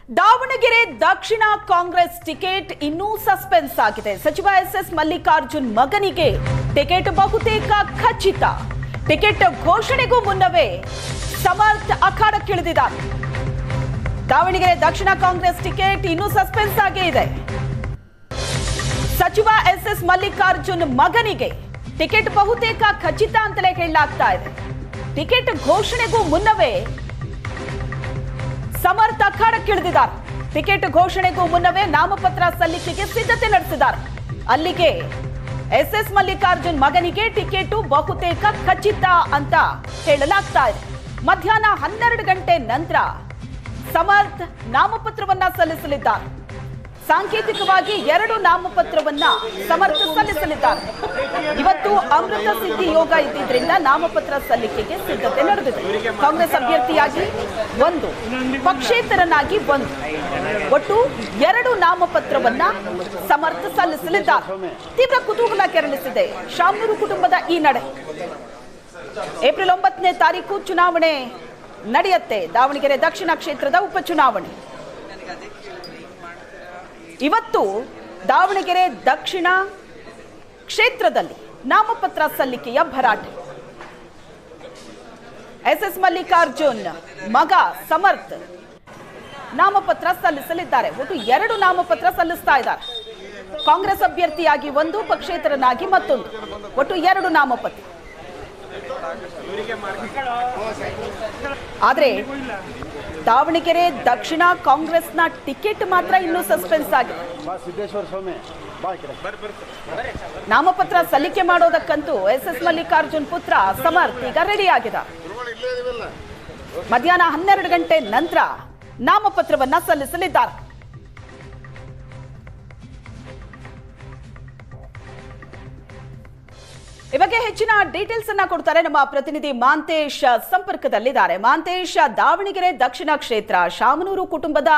ದಾವಣಗೆರೆ ದಕ್ಷಿಣ Congress ticket ಇನ್ನೂ suspense ಆಗಿದೆ. ಸಚಿವ ಎಸ್ ಮಲ್ಲಿಕಾರ್ಜುನ್ ಮಗನಿಗೆ ಟಿಕೆಟ್ ಬಹುತೇಕ ಖಚಿತ. ಟಿಕೆಟ್ ಘೋಷಣೆಗೂ ಮುನ್ನವೇ ಸಮರ್ಥ ಅಖಾಡಕ್ಕಿಳಿದಿದ್ದಾರೆ. ದಾವಣಗೆರೆ ದಕ್ಷಿಣ ಕಾಂಗ್ರೆಸ್ ಟಿಕೆಟ್ ಇನ್ನೂ ಸಸ್ಪೆನ್ಸ್ ಆಗೇ ಇದೆ. ಸಚಿವ ಎಸ್ ಮಲ್ಲಿಕಾರ್ಜುನ್ ಮಗನಿಗೆ ಟಿಕೆಟ್ ಬಹುತೇಕ ಖಚಿತ ಅಂತಲೇ ಹೇಳಲಾಗ್ತಾ ಇದೆ. ಟಿಕೆಟ್ ಘೋಷಣೆಗೂ ಮುನ್ನವೇ ಸಮರ್ಥ ಅಖಾಡಕ್ಕಿಳಿದಿದ್ದಾರೆ. ಟಿಕೆಟ್ ಘೋಷಣೆಗೂ ಮುನ್ನವೇ ನಾಮಪತ್ರ ಸಲ್ಲಿಕೆಗೆ ಸಿದ್ಧತೆ ನಡೆಸಿದ್ದಾರೆ. ಅಲ್ಲಿಗೆ ಎಸ್ ಮಲ್ಲಿಕಾರ್ಜುನ್ ಮಗನಿಗೆ ಟಿಕೆಟ್ ಬಹುತೇಕ ಖಚಿತ ಅಂತ ಹೇಳಲಾಗ್ತಾ ಇದೆ. ಮಧ್ಯಾಹ್ನ 12 ಗಂಟೆ ನಂತರ ಸಮರ್ಥ ನಾಮಪತ್ರವನ್ನ ಸಲ್ಲಿಸಲಿದ್ದಾರೆ. ಸಾಂಕೇತಿಕವಾಗಿ 2 ನಾಮಪತ್ರವನ್ನ ಸಮರ್ಥ ಸಲ್ಲಿಸಲಿದ್ದಾರೆ. ಇವತ್ತು ಅಮೃತ ಸಿದ್ಧಿ ಯೋಗ ಇದ್ದಿದ್ರಿಂದ ನಾಮಪತ್ರ ಸಲ್ಲಿಕೆಗೆ ಸಿದ್ಧತೆ ನಡೆದಿದೆ. ಕಾಂಗ್ರೆಸ್ ಅಭ್ಯರ್ಥಿಯಾಗಿ 1, ಪಕ್ಷೇತರನಾಗಿ 1, ಒಟ್ಟು 2 ನಾಮಪತ್ರವನ್ನ ಸಮರ್ಥ ಸಲ್ಲಿಸಲಿದ್ದಾರೆ. ತೀವ್ರ ಕುತೂಹಲ ಕೆರಳಿಸಿದೆ ಶಾಮನೂರು ಕುಟುಂಬದ ಈ ನಡೆ. ಏಪ್ರಿಲ್ 9ನೇ ತಾರೀಕು ಚುನಾವಣೆ ನಡೆಯುತ್ತೆ. ದಾವಣಗೆರೆ ದಕ್ಷಿಣ ಕ್ಷೇತ್ರದ ಉಪಚುನಾವಣೆ. ಇವತ್ತು ದಾವಣಗೆರೆ ದಕ್ಷಿಣ ಕ್ಷೇತ್ರದಲ್ಲಿ ನಾಮಪತ್ರ ಸಲ್ಲಿಕೆಯ ಭರಾಟೆ. ಎಸ್ ಮಲ್ಲಿಕಾರ್ಜುನ್ ಮಗ ಸಮರ್ಥ ನಾಮಪತ್ರ ಸಲ್ಲಿಸಲಿದ್ದಾರೆ. ಒಟ್ಟು 2 ನಾಮಪತ್ರ ಸಲ್ಲಿಸ್ತಾ ಇದ್ದಾರೆ. ಕಾಂಗ್ರೆಸ್ ಅಭ್ಯರ್ಥಿಯಾಗಿ 1, ಪಕ್ಷೇತರನಾಗಿ ಮತ್ತೊಂದು, ಒಟ್ಟು 2 ನಾಮಪತ್ರ. ಆದ್ರೆ ದಾವಣಗೆರೆ ದಕ್ಷಿಣ ಕಾಂಗ್ರೆಸ್ನ ಟಿಕೆಟ್ ಮಾತ್ರ ಇನ್ನೂ ಸಸ್ಪೆನ್ಸ್ ಆಗಿದೆ. ನಾಮಪತ್ರ ಸಲ್ಲಿಕೆ ಮಾಡೋದಕ್ಕಂತೂ ಎಸ್ ಮಲ್ಲಿಕಾರ್ಜುನ್ ಪುತ್ರ ಸಮರ್ಥ ಈಗ ರೆಡಿ ಆಗಿದೆ. ಮಧ್ಯಾಹ್ನ 12 ಗಂಟೆ ನಂತರ ನಾಮಪತ್ರವನ್ನ ಸಲ್ಲಿಸಲಿದ್ದಾರೆ. ಈ ಬಗ್ಗೆ ಹೆಚ್ಚಿನ ಡೀಟೇಲ್ಸ್ ಅನ್ನ ಕೊಡ್ತಾರೆ ನಮ್ಮ ಪ್ರತಿನಿಧಿ ಮಾಂತೇಶ್ ಸಂಪರ್ಕದಲ್ಲಿದ್ದಾರೆ. ಮಾಂತೇಶ್, ದಾವಣಗೆರೆ ದಕ್ಷಿಣ ಕ್ಷೇತ್ರ ಶಾಮನೂರು ಕುಟುಂಬದ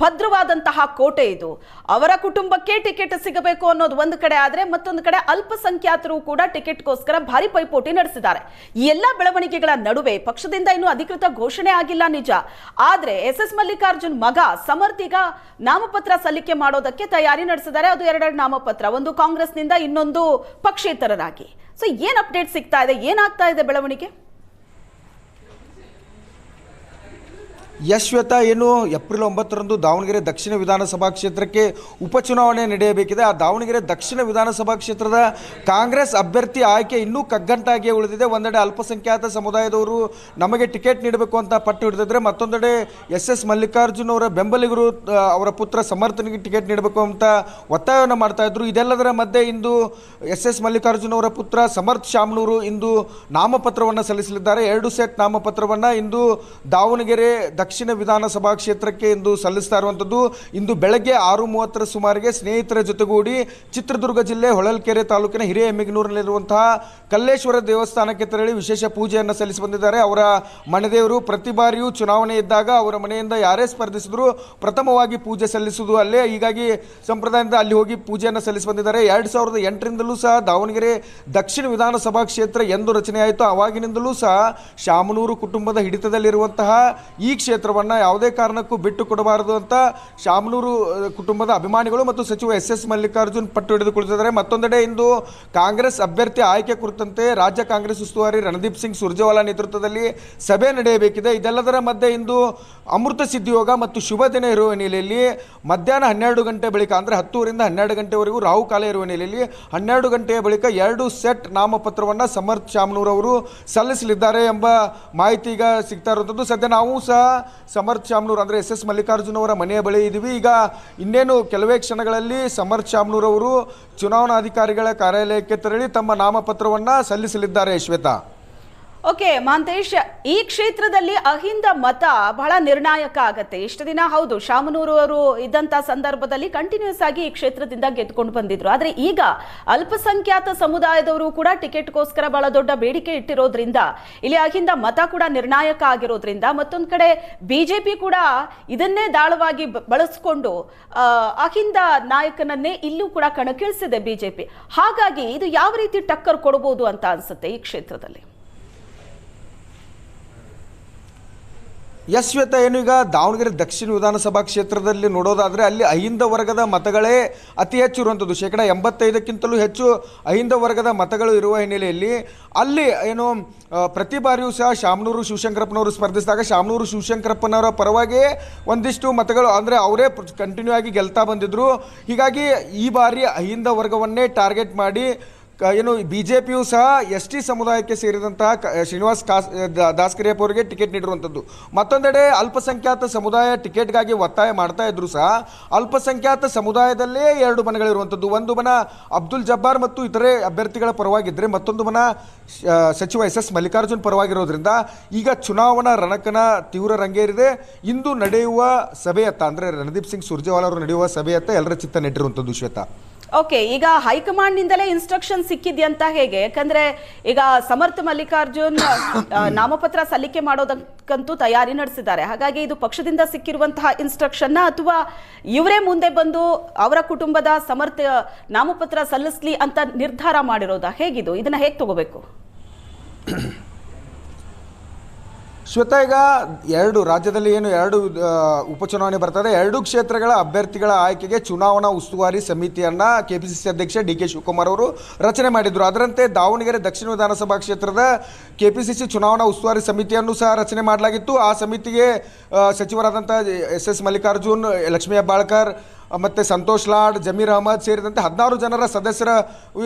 ಭದ್ರವಾದಂತಹ ಕೋಟೆ ಇದು. ಅವರ ಕುಟುಂಬಕ್ಕೆ ಟಿಕೆಟ್ ಸಿಗಬೇಕು ಅನ್ನೋದು ಒಂದು ಕಡೆ ಆದ್ರೆ, ಮತ್ತೊಂದು ಕಡೆ ಅಲ್ಪಸಂಖ್ಯಾತರು ಕೂಡ ಟಿಕೆಟ್ಗೋಸ್ಕರ ಭಾರಿ ಪೈಪೋಟಿ ನಡೆಸಿದ್ದಾರೆ. ಈ ಎಲ್ಲ ಬೆಳವಣಿಗೆಗಳ ನಡುವೆ ಪಕ್ಷದಿಂದ ಇನ್ನೂ ಅಧಿಕೃತ ಘೋಷಣೆ ಆಗಿಲ್ಲ ನಿಜ. ಆದ್ರೆ ಎಸ್ ಮಲ್ಲಿಕಾರ್ಜುನ್ ಮಗ ಸಮರ್ಥ ಈಗ ನಾಮಪತ್ರ ಸಲ್ಲಿಕೆ ಮಾಡೋದಕ್ಕೆ ತಯಾರಿ ನಡೆಸಿದ್ದಾರೆ. ಅದು 2 ನಾಮಪತ್ರ, ಒಂದು ಕಾಂಗ್ರೆಸ್ನಿಂದ, ಇನ್ನೊಂದು ಪಕ್ಷೇತರರಾಗಿ. ಸೊ ಏನ್ ಅಪ್ಡೇಟ್ ಸಿಗ್ತಾ ಇದೆ, ಏನಾಗ್ತಾ ಇದೆ ಬೆಳವಣಿಗೆ? ಯಶ್ವತ, ಏನು ಏಪ್ರಿಲ್ 9ರಂದು ದಾವಣಗೆರೆ ದಕ್ಷಿಣ ವಿಧಾನಸಭಾ ಕ್ಷೇತ್ರಕ್ಕೆ ಉಪಚುನಾವಣೆ ನಡೆಯಬೇಕಿದೆ. ಆ ದಾವಣಗೆರೆ ದಕ್ಷಿಣ ವಿಧಾನಸಭಾ ಕ್ಷೇತ್ರದ ಕಾಂಗ್ರೆಸ್ ಅಭ್ಯರ್ಥಿ ಆಯ್ಕೆ ಇನ್ನೂ ಕಗ್ಗಂಟಾಗಿಯೇ ಉಳಿದಿದೆ. ಒಂದೆಡೆ ಅಲ್ಪಸಂಖ್ಯಾತ ಸಮುದಾಯದವರು ನಮಗೆ ಟಿಕೆಟ್ ನೀಡಬೇಕು ಅಂತ ಪಟ್ಟು ಹಿಡಿದಿದ್ರೆ, ಮತ್ತೊಂದೆಡೆ ಎಸ್ ಮಲ್ಲಿಕಾರ್ಜುನ್ ಅವರ ಬೆಂಬಲಿಗರು ಅವರ ಪುತ್ರ ಸಮರ್ಥನಿಗೆ ಟಿಕೆಟ್ ನೀಡಬೇಕು ಅಂತ ಒತ್ತಾಯವನ್ನು ಮಾಡ್ತಾ ಇದ್ರು. ಇದೆಲ್ಲದರ ಮಧ್ಯೆ ಇಂದು ಎಸ್ ಮಲ್ಲಿಕಾರ್ಜುನ್ ಅವರ ಪುತ್ರ ಸಮರ್ಥ ಶಾಮನೂರು ಇಂದು ನಾಮಪತ್ರವನ್ನು ಸಲ್ಲಿಸಲಿದ್ದಾರೆ. 2 ಸೆಟ್ ನಾಮಪತ್ರವನ್ನು ಇಂದು ದಾವಣಗೆರೆ ದಕ್ಷಿಣ ವಿಧಾನಸಭಾ ಕ್ಷೇತ್ರಕ್ಕೆ ಇಂದು ಸಲ್ಲಿಸ್ತಾ ಇರುವಂಥದ್ದು. ಇಂದು ಬೆಳಗ್ಗೆ 6:30 ಸುಮಾರಿಗೆ ಸ್ನೇಹಿತರ ಜೊತೆಗೂಡಿ ಚಿತ್ರದುರ್ಗ ಜಿಲ್ಲೆ ಹೊಳಲ್ಕೆರೆ ತಾಲೂಕಿನ ಹಿರೇಎಮ್ಮಿಗನೂರಿನಲ್ಲಿರುವಂತಹ ಕಲ್ಲೇಶ್ವರ ದೇವಸ್ಥಾನಕ್ಕೆ ತೆರಳಿ ವಿಶೇಷ ಪೂಜೆಯನ್ನು ಸಲ್ಲಿಸಿ ಬಂದಿದ್ದಾರೆ. ಅವರ ಮನೆದೇವರು ಪ್ರತಿ ಬಾರಿಯೂ ಚುನಾವಣೆ ಇದ್ದಾಗ ಅವರ ಮನೆಯಿಂದ ಯಾರೇ ಸ್ಪರ್ಧಿಸಿದ್ರು ಪ್ರಥಮವಾಗಿ ಪೂಜೆ ಸಲ್ಲಿಸುವುದು ಅಲ್ಲೇ. ಹೀಗಾಗಿ ಸಂಪ್ರದಾಯದಿಂದ ಅಲ್ಲಿ ಹೋಗಿ ಪೂಜೆಯನ್ನು ಸಲ್ಲಿಸಿ ಬಂದಿದ್ದಾರೆ. 2008ರಿಂದಲೂ ಸಹ ದಾವಣಗೆರೆ ದಕ್ಷಿಣ ವಿಧಾನಸಭಾ ಕ್ಷೇತ್ರ ಎಂದು ರಚನೆ ಆಯಿತು ಆವಾಗಿನಿಂದಲೂ ಸಹ ಶಾಮನೂರು ಕುಟುಂಬದ ಹಿಡಿತದಲ್ಲಿರುವಂತಹ ಈ ಕ್ಷೇತ್ರವನ್ನು ಯಾವುದೇ ಕಾರಣಕ್ಕೂ ಬಿಟ್ಟು ಕೊಡಬಾರದು ಅಂತ ಶಾಮನೂರು ಕುಟುಂಬದ ಅಭಿಮಾನಿಗಳು ಮತ್ತು ಸಚಿವ ಎಸ್ ಮಲ್ಲಿಕಾರ್ಜುನ್ ಪಟ್ಟು ಹಿಡಿದುಕೊಳ್ಳುತ್ತಿದ್ದಾರೆ. ಮತ್ತೊಂದೆಡೆ ಇಂದು ಕಾಂಗ್ರೆಸ್ ಅಭ್ಯರ್ಥಿ ಆಯ್ಕೆ ಕುರಿತಂತೆ ರಾಜ್ಯ ಕಾಂಗ್ರೆಸ್ ಉಸ್ತುವಾರಿ ರಣದೀಪ್ ಸಿಂಗ್ ಸುರ್ಜೇವಾಲಾ ನೇತೃತ್ವದಲ್ಲಿ ಸಭೆ ನಡೆಯಬೇಕಿದೆ. ಇದೆಲ್ಲದರ ಮಧ್ಯೆ ಇಂದು ಅಮೃತ ಸಿದ್ಧಿ ಯೋಗ ಮತ್ತು ಶುಭ ದಿನ ಇರುವ ಹಿನ್ನೆಲೆಯಲ್ಲಿ ಮಧ್ಯಾಹ್ನ 12 ಗಂಟೆ ಬಳಿಕ, ಅಂದರೆ 10ರಿಂದ 12 ಗಂಟೆವರೆಗೂ ರಾಹುಕಾಲ ಇರುವ ಹಿನ್ನೆಲೆಯಲ್ಲಿ 12 ಗಂಟೆಯ ಬಳಿಕ 2 ಸೆಟ್ ನಾಮಪತ್ರವನ್ನು ಸಮರ್ಥ ಶಾಮನೂರು ಅವರು ಸಲ್ಲಿಸಲಿದ್ದಾರೆ ಎಂಬ ಮಾಹಿತಿ ಈಗ ಸಿಗ್ತಾ ಇರುವಂಥದ್ದು. ಸದ್ಯ ನಾವು ಸಹ ಸಮರ್ಥ ಶಾಮನೂರು ಅಂದರೆ ಎಸ್ ಮಲ್ಲಿಕಾರ್ಜುನ್ ಅವರ ಮನೆಯ ಬಳಿ ಇದ್ದೀವಿ. ಈಗ ಇನ್ನೇನು ಕೆಲವೇ ಕ್ಷಣಗಳಲ್ಲಿ ಸಮರ್ಥ ಶಾಮನೂರು ಅವರು ಚುನಾವಣಾಧಿಕಾರಿಗಳ ಕಾರ್ಯಾಲಯಕ್ಕೆ ತೆರಳಿ ತಮ್ಮ ನಾಮಪತ್ರವನ್ನು ಸಲ್ಲಿಸಲಿದ್ದಾರೆ. ಶ್ವೇತಾ. ಓಕೆ ಮಾಂತೇಶ್, ಈ ಕ್ಷೇತ್ರದಲ್ಲಿ ಅಹಿಂದ ಮತ ಬಹಳ ನಿರ್ಣಾಯಕ ಆಗತ್ತೆ. ಇಷ್ಟು ದಿನ ಹೌದು ಶಾಮನೂರು ಅವರು ಇದ್ದಂತ ಸಂದರ್ಭದಲ್ಲಿ ಕಂಟಿನ್ಯೂಸ್ ಆಗಿ ಈ ಕ್ಷೇತ್ರದಿಂದ ಗೆದ್ದುಕೊಂಡು ಬಂದಿದ್ರು. ಆದ್ರೆ ಈಗ ಅಲ್ಪಸಂಖ್ಯಾತ ಸಮುದಾಯದವರು ಕೂಡ ಟಿಕೆಟ್ಗೋಸ್ಕರ ಬಹಳ ದೊಡ್ಡ ಬೇಡಿಕೆ ಇಟ್ಟಿರೋದ್ರಿಂದ ಇಲ್ಲಿ ಅಹಿಂದ ಮತ ಕೂಡ ನಿರ್ಣಾಯಕ ಆಗಿರೋದ್ರಿಂದ, ಮತ್ತೊಂದು ಕಡೆ ಬಿಜೆಪಿ ಕೂಡ ಇದನ್ನೇ ದಾಳವಾಗಿ ಬಳಸಿಕೊಂಡು ಅಹಿಂದ ನಾಯಕನನ್ನೇ ಇಲ್ಲೂ ಕೂಡ ಕಣಕ್ಕಿಳಿಸಿದೆ ಬಿಜೆಪಿ. ಹಾಗಾಗಿ ಇದು ಯಾವ ರೀತಿ ಟಕ್ಕರ್ ಕೊಡಬಹುದು ಅಂತ ಅನ್ಸುತ್ತೆ ಈ ಕ್ಷೇತ್ರದಲ್ಲಿ? ಎಸ್ ಶ್ವೇತಾ, ಏನು ಈಗ ದಾವಣಗೆರೆ ದಕ್ಷಿಣ ವಿಧಾನಸಭಾ ಕ್ಷೇತ್ರದಲ್ಲಿ ನೋಡೋದಾದರೆ ಅಲ್ಲಿ ಅಹಿಂದ ವರ್ಗದ ಮತಗಳೇ ಅತಿ ಹೆಚ್ಚು ಇರುವಂಥದ್ದು. 85%ಕ್ಕಿಂತಲೂ ಹೆಚ್ಚು ಅಹಿಂದ ವರ್ಗದ ಮತಗಳು ಇರುವ ಹಿನ್ನೆಲೆಯಲ್ಲಿ ಅಲ್ಲಿ ಏನು ಪ್ರತಿ ಬಾರಿಯೂ ಸಹ ಶಾಮನೂರು ಶಿವಶಂಕರಪ್ಪನವರು ಸ್ಪರ್ಧಿಸಿದಾಗ ಶಾಮನೂರು ಶಿವಶಂಕರಪ್ಪನವರ ಪರವಾಗಿ ಒಂದಿಷ್ಟು ಮತಗಳು ಅಂದರೆ ಅವರೇ ಕಂಟಿನ್ಯೂ ಆಗಿ ಗೆಲ್ತಾ ಬಂದಿದ್ದರು. ಹೀಗಾಗಿ ಈ ಬಾರಿ ಅಹಿಂದ ವರ್ಗವನ್ನೇ ಟಾರ್ಗೆಟ್ ಮಾಡಿ ಏನು ಬಿ ಜೆ ಪಿಯು ಸಹ ಎಸ್ ಟಿ ಸಮುದಾಯಕ್ಕೆ ಸೇರಿದಂತಹ ಶ್ರೀನಿವಾಸ್ ದಾಸ್ಕರಿಯಪ್ಪ ಅವರಿಗೆ ಟಿಕೆಟ್ ನೀಡಿರುವಂಥದ್ದು. ಮತ್ತೊಂದೆಡೆ ಅಲ್ಪಸಂಖ್ಯಾತ ಸಮುದಾಯ ಟಿಕೆಟ್ಗಾಗಿ ಒತ್ತಾಯ ಮಾಡ್ತಾ ಇದ್ರು ಸಹ ಅಲ್ಪಸಂಖ್ಯಾತ ಸಮುದಾಯದಲ್ಲೇ 2 ಬಣಗಳಿರುವಂಥದ್ದು. ಒಂದು ಬಣ ಅಬ್ದುಲ್ ಜಬ್ಬಾರ್ ಮತ್ತು ಇತರೆ ಅಭ್ಯರ್ಥಿಗಳ ಪರವಾಗಿದ್ದರೆ ಮತ್ತೊಂದು ಬಣ ಸಚಿವ ಎಸ್ ಮಲ್ಲಿಕಾರ್ಜುನ್ ಪರವಾಗಿರೋದ್ರಿಂದ ಈಗ ಚುನಾವಣಾ ರಣಕನ ತೀವ್ರ ರಂಗೇರಿದೆ. ಇಂದು ನಡೆಯುವ ಸಭೆಯತ್ತ ಅಂದರೆ ರಣದೀಪ್ ಸಿಂಗ್ ಸುರ್ಜೇವಾಲಾ ಅವರು ನಡೆಯುವ ಸಭೆಯತ್ತ ಎಲ್ಲರ ಚಿತ್ತ ನೆಟ್ಟಿರುವಂಥದ್ದು. ಶ್ವೇತಾ, ಓಕೆ, ಈಗ ಹೈಕಮಾಂಡ್ ನಿಂದಲೇ ಇನ್ಸ್ಟ್ರಕ್ಷನ್ ಸಿಕ್ಕಿದ್ಯಂತ ಹೇಗೆ? ಯಾಕಂದ್ರೆ ಈಗ ಸಮರ್ಥ ಮಲ್ಲಿಕಾರ್ಜುನ್ ನಾಮಪತ್ರ ಸಲ್ಲಿಕೆ ಮಾಡೋದಕ್ಕಂತೂ ತಯಾರಿ ನಡೆಸಿದ್ದಾರೆ. ಹಾಗಾಗಿ ಇದು ಪಕ್ಷದಿಂದ ಸಿಕ್ಕಿರುವಂತಹ ಇನ್ಸ್ಟ್ರಕ್ಷನ್ ಅಥವಾ ಇವರೇ ಮುಂದೆ ಬಂದು ಅವರ ಕುಟುಂಬದ ಸಮರ್ಥ ನಾಮಪತ್ರ ಸಲ್ಲಿಸಲಿ ಅಂತ ನಿರ್ಧಾರ ಮಾಡಿರೋದಾ? ಹೇಗಿದು? ಇದನ್ನ ಹೇಗೆ ತಗೋಬೇಕು? ಶ್ವೇತಾ, ಈಗ ರಾಜ್ಯದಲ್ಲಿ ಏನು 2 ಉಪಚುನಾವಣೆ ಬರ್ತದೆ. 2 ಕ್ಷೇತ್ರಗಳ ಅಭ್ಯರ್ಥಿಗಳ ಆಯ್ಕೆಗೆ ಚುನಾವಣಾ ಉಸ್ತುವಾರಿ ಸಮಿತಿಯನ್ನು ಕೆಪಿಸಿಸಿ ಅಧ್ಯಕ್ಷ ಡಿ ಕೆ ಶಿವಕುಮಾರ್ ಅವರು ರಚನೆ ಮಾಡಿದರು. ಅದರಂತೆ ದಾವಣಗೆರೆ ದಕ್ಷಿಣ ವಿಧಾನಸಭಾ ಕ್ಷೇತ್ರದ ಕೆಪಿಸಿಸಿ ಚುನಾವಣಾ ಉಸ್ತುವಾರಿ ಸಮಿತಿಯನ್ನು ಸಹ ರಚನೆ ಮಾಡಲಾಗಿತ್ತು. ಆ ಸಮಿತಿಗೆ ಸಚಿವರಾದಂಥ ಎಸ್ ಮಲ್ಲಿಕಾರ್ಜುನ್, ಲಕ್ಷ್ಮೀ ಹೆಬ್ಬಾಳ್ಕರ್ ಮತ್ತು ಸಂತೋಷ್ ಲಾಡ್, ಜಮೀರ್ ಅಹಮದ್ ಸೇರಿದಂತೆ 16 ಜನರ ಸದಸ್ಯರ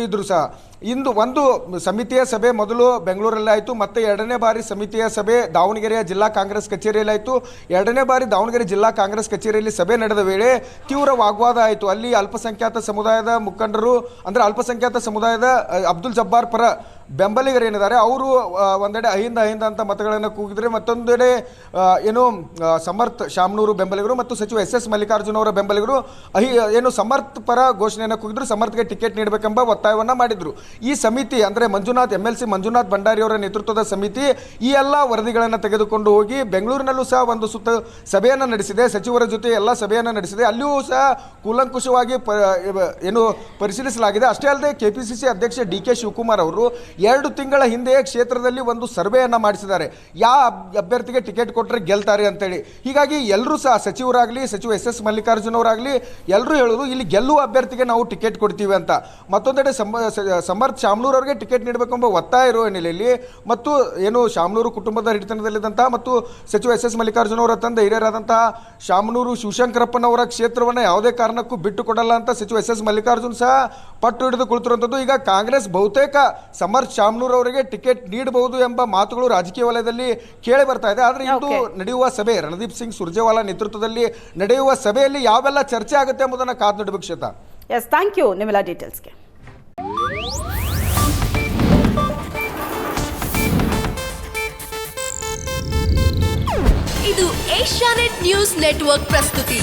ಇದ್ದರು ಸಹ. ಇಂದು ಒಂದು ಸಮಿತಿಯ ಸಭೆ ಮೊದಲು ಬೆಂಗಳೂರಲ್ಲಿ ಆಯಿತು, ಮತ್ತು 2ನೇ ಬಾರಿ ಸಮಿತಿಯ ಸಭೆ ದಾವಣಗೆರೆಯ ಜಿಲ್ಲಾ ಕಾಂಗ್ರೆಸ್ ಕಚೇರಿಯಲ್ಲಿ ಆಯಿತು. 2ನೇ ಬಾರಿ ದಾವಣಗೆರೆ ಜಿಲ್ಲಾ ಕಾಂಗ್ರೆಸ್ ಕಚೇರಿಯಲ್ಲಿ ಸಭೆ ನಡೆದ ವೇಳೆ ತೀವ್ರ ವಾಗ್ವಾದ ಆಯಿತು. ಅಲ್ಲಿ ಅಲ್ಪಸಂಖ್ಯಾತ ಸಮುದಾಯದ ಮುಖಂಡರು ಅಂದರೆ ಅಲ್ಪಸಂಖ್ಯಾತ ಸಮುದಾಯದ ಅಬ್ದುಲ್ ಜಬ್ಬಾರ್ ಪರ ಬೆಂಬಲಿಗರು ಏನಿದ್ದಾರೆ ಅವರು ಒಂದೆಡೆ ಅಹಿಂದ ಅಂತ ಮತಗಳನ್ನು ಕೂಗಿದ್ರೆ, ಮತ್ತೊಂದೆಡೆ ಏನು ಸಮರ್ಥ ಶಾಮನೂರು ಬೆಂಬಲಿಗರು ಮತ್ತು ಸಚಿವ ಎಸ್ ಮಲ್ಲಿಕಾರ್ಜುನ್ ಅವರ ಬೆಂಬಲಿಗರು ಏನು ಸಮರ್ಥ ಪರ ಘೋಷಣೆಯನ್ನು ಕೂಗಿದ್ರು, ಸಮರ್ಥಗೆ ಟಿಕೆಟ್ ನೀಡಬೇಕೆಂಬ ಒತ್ತಾಯವನ್ನು ಮಾಡಿದರು. ಈ ಸಮಿತಿ ಅಂದರೆ MLC ಮಂಜುನಾಥ್ ಭಂಡಾರಿ ಅವರ ನೇತೃತ್ವದ ಸಮಿತಿ ಈ ಎಲ್ಲ ವರದಿಗಳನ್ನು ತೆಗೆದುಕೊಂಡು ಹೋಗಿ ಬೆಂಗಳೂರಿನಲ್ಲೂ ಸಹ ಒಂದು ಸುತ್ತ ಸಭೆಯನ್ನು ನಡೆಸಿದೆ. ಸಚಿವರ ಜೊತೆ ಎಲ್ಲ ಸಭೆಯನ್ನು ನಡೆಸಿದೆ. ಅಲ್ಲಿಯೂ ಸಹ ಕೂಲಂಕುಷವಾಗಿ ಏನು ಪರಿಶೀಲಿಸಲಾಗಿದೆ. ಅಷ್ಟೇ ಅಲ್ಲದೆ ಕೆಪಿಸಿಸಿ ಅಧ್ಯಕ್ಷ ಡಿ ಕೆ ಶಿವಕುಮಾರ್ ಅವರು 2 ತಿಂಗಳ ಹಿಂದೆ ಕ್ಷೇತ್ರದಲ್ಲಿ ಒಂದು ಸರ್ವೆಯನ್ನು ಮಾಡಿಸಿದ್ದಾರೆ. ಯಾವ ಅಭ್ಯರ್ಥಿಗೆ ಟಿಕೆಟ್ ಕೊಟ್ಟರೆ ಗೆಲ್ತಾರೆ ಅಂತೇಳಿ. ಹೀಗಾಗಿ ಎಲ್ಲರೂ ಸಹ ಸಚಿವರಾಗಲಿ, ಸಚಿವ ಎಸ್ ಮಲ್ಲಿಕಾರ್ಜುನ್ ಅವರಾಗಲಿ ಎಲ್ಲರೂ ಹೇಳೋದು ಇಲ್ಲಿ ಗೆಲ್ಲುವ ಅಭ್ಯರ್ಥಿಗೆ ನಾವು ಟಿಕೆಟ್ ಕೊಡ್ತೀವಿ ಅಂತ. ಮತ್ತೊಂದೆಡೆ ಸಮರ್ಥ ಶಾಮನೂರು ಅವರಿಗೆ ಟಿಕೆಟ್ ನೀಡಬೇಕೆಂಬ ಒತ್ತಾಯ ಇರುವ ಹಿನ್ನೆಲೆಯಲ್ಲಿ ಮತ್ತು ಏನು ಶಾಮನೂರು ಕುಟುಂಬದ ಹಿಡಿತನದಲ್ಲಿದ್ದಂತಹ ಮತ್ತು ಸಚಿವ ಎಸ್ ಮಲ್ಲಿಕಾರ್ಜುನ್ ಅವರ ತಂದೆ ಹಿರಿಯರಾದಂತಹ ಶಾಮನೂರು ಶಿವಶಂಕರಪ್ಪನವರ ಕ್ಷೇತ್ರವನ್ನು ಯಾವುದೇ ಕಾರಣಕ್ಕೂ ಬಿಟ್ಟು ಕೊಡಲ್ಲ ಅಂತ ಸಚಿವ ಎಸ್ ಮಲ್ಲಿಕಾರ್ಜುನ್ ಸಹ ಪಟ್ಟು ಹಿಡಿದು ಕುಳಿತಿರುವಂಥದ್ದು. ಈಗ ಕಾಂಗ್ರೆಸ್ ಬಹುತೇಕ ಸಮರ್ಥ ಶಾಮನೂರು ಅವರಿಗೆ ಟಿಕೆಟ್ ನೀಡಬಹುದು ಎಂಬ ಮಾತುಗಳು ರಾಜಕೀಯ ವಲಯದಲ್ಲಿ ಕೇಳಿ ಬರ್ತಾ ಇದೆ. ಆದರೆ ಇಂದು ನಡೆಯುವ ಸಭೆ ರಣದೀಪ್ ಸಿಂಗ್ ಸುರ್ಜೇವಾಲಾ ನೇತೃತ್ವದಲ್ಲಿ ನಡೆಯುವ ಸಭೆಯಲ್ಲಿ ಯಾವೆಲ್ಲ ಚರ್ಚೆ ಆಗುತ್ತೆ ಎಂಬುದನ್ನು ಕಾದು ನೋಡಬೇಕು. ಶ್ವೇತಾ, ಎಸ್, ಥ್ಯಾಂಕ್ ಯು ನಿಮ್ಮೆಲ್ಲ ಡೀಟೇಲ್ಸ್ಗೆ. ಇದು ಏಷ್ಯಾನೆಟ್ ನ್ಯೂಸ್ ನೆಟ್ವರ್ಕ್ ಪ್ರಸ್ತುತಿ.